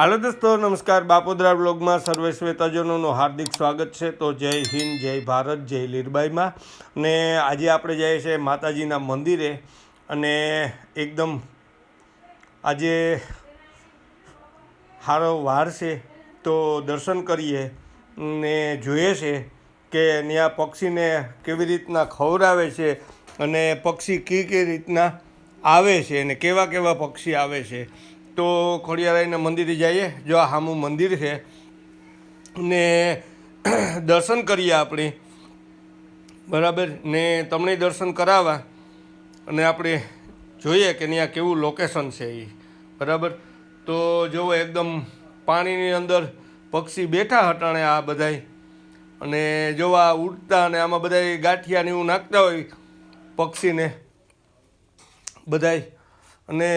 હાલો દોસ્તો, નમસ્કાર. બાપોદરા બ્લોગમાં સર્વે શ્વેતજનોનું હાર્દિક સ્વાગત છે. તો જય હિન્દ, જય ભારત, જય લીરબાઈમાં. ને આજે આપણે જઈએ છીએ માતાજીના મંદિરે અને એકદમ આજે સારો વાર છે તો દર્શન કરીએ ને જોઈએ છે કે ત્યાં પક્ષીને કેવી રીતના ખવડાવે છે અને પક્ષી કઈ રીતના આવે છે અને કેવા કેવા પક્ષી આવે છે. તો ખોડિયારાયના મંદિરે જઈએ. જો આ સામું મંદિર છે ને દર્શન કરીએ આપણે, બરાબર. ને તમને દર્શન કરાવવા અને આપણે જોઈએ કે ત્યાં કેવું લોકેશન છે એ, બરાબર. તો જુઓ, એકદમ પાણીની અંદર પક્ષી બેઠા હટાણે આ બધાય, અને જોવા ઉડતા અને આમાં બધા ગાંઠિયા ને એવું નાખતા હોય પક્ષીને બધાય અને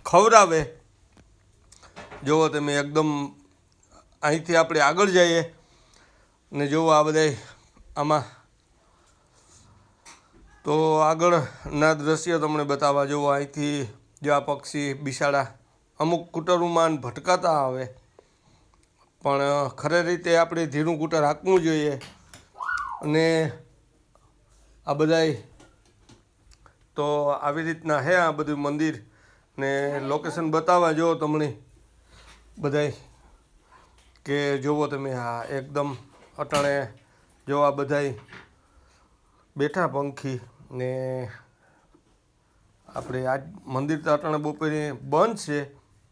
ખવડાવે. જુઓ તમે, એકદમ અહીંથી આપણે આગળ જઈએ ને જુઓ આ બધાય આમાં. તો આગળના દ્રશ્ય તમને બતાવવા. જુઓ અહીંથી જો આ પક્ષી બિસાડા અમુક કૂટરોમાં ભટકાતા આવે, પણ ખરે રીતે આપણે ધીરું કૂટર હાંકવું જોઈએ. અને આ બધાય તો આવી રીતના હે આ બધું મંદિર ને લોકેશન બતાવવા. જો તમને બધાય કે જુઓ તમે, હા એકદમ અટાણે જો આ બધાય બેઠા પંખી ને આપણે આજ મંદિર તો અટાણે બપોરે બંધ છે,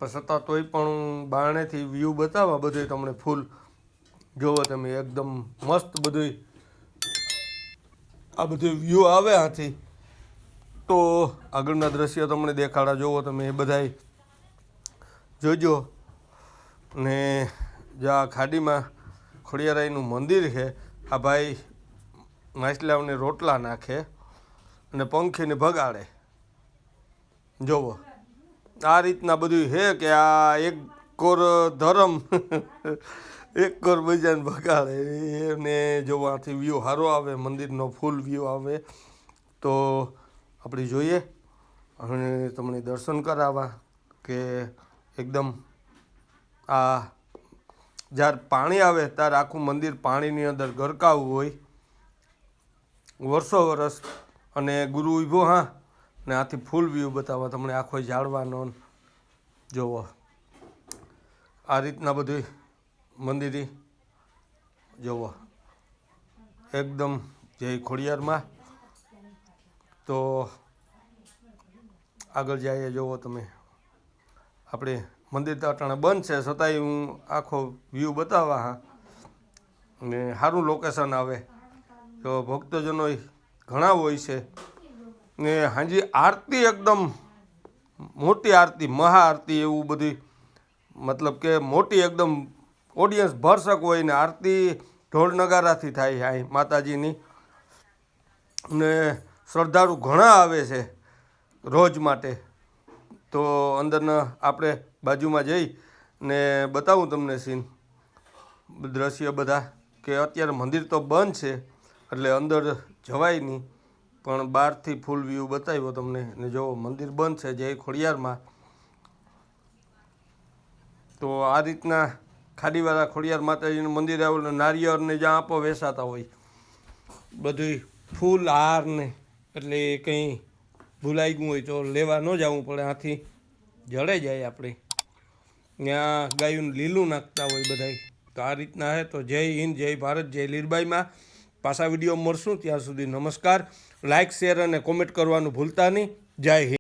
પણ છતાં તોય પણ બારણેથી વ્યૂ બતાવવા બધું તમને ફૂલ. જુઓ તમે, એકદમ મસ્ત બધું આ બધું વ્યૂ આવે આથી. તો આગળના દ્રશ્ય તમને દેખાડા. જુઓ તમે એ બધાય જોજો. ને જ્યાં ખાડીમાં ખોડિયારાયનું મંદિર છે, આ ભાઈ માછલાઓને રોટલા નાખે અને પંખીને ભગાડે. જુઓ આ રીતના બધું છે કે આ એક કોર ધર્મ એક કોર બીજાને ભગાડે. અને જોવાથી વ્યૂ સારો આવે, મંદિરનો ફૂલ વ્યૂ આવે. તો આપણે જોઈએ અને તમને દર્શન કરાવવા કે એકદમ આ જ્યારે પાણી આવે ત્યારે આખું મંદિર પાણીની અંદર ગરકાવું હોય વર્ષો વર્ષ. અને ગુરુ ઊભો, હા, ને આથી ફૂલ વ્યૂ બતાવવા તમને આખો ઝાડવાનો. જુઓ આ રીતના બધું મંદિરે. જુઓ એકદમ જય ખોડિયારમાં. તો આગળ જઈએ. જુઓ તમે, આપણે મંદિર તો અટાણે બંધ છે, છતાંય હું આખો વ્યૂ બતાવવા. હા, ને સારું લોકેશન આવે. તો ભક્તજનો ઘણા હોય છે ને હાજી આરતી એકદમ મોટી આરતી, મહાઆરતી એવું બધું, મતલબ કે મોટી એકદમ ઓડિયન્સ ભરસક હોય ને આરતી ઢોલ નગારાથી થાય અહીં માતાજીની. ને શ્રદ્ધાળુ ઘણા આવે છે રોજ માટે. તો અંદરના આપણે બાજુમાં જઈ ને બતાવું તમને સીન, દ્રશ્ય બધા. કે અત્યારે મંદિર તો બંધ છે એટલે અંદર જવાય નહીં, પણ બહારથી ફૂલ વ્યૂ બતાવ્યો તમને. ને જો મંદિર બંધ છે જય ખોડિયારમાં. તો આ રીતના ખાડીવાળા ખોડિયાર માતાજીનું મંદિર આવેલું. નારિયેળને જ્યાં આપો વેચાતા હોય બધું ફૂલ હાર ને, એટલે કંઈ ભૂલાઈ ગયું હોય તો લેવા ન જવું પડે, આથી જડે જાય આપણે. ત્યાં ગાયું લીલું નાખતા હોય બધાય. તો આ રીતના હે. તો જય હિન્દ, જય ભારત, જય લીરબાઈમાં. પાછા વિડીયો મળશું, ત્યાં સુધી નમસ્કાર. લાઇક, શેર અને કોમેન્ટ કરવાનું ભૂલતા નહીં. જય હિન્દ.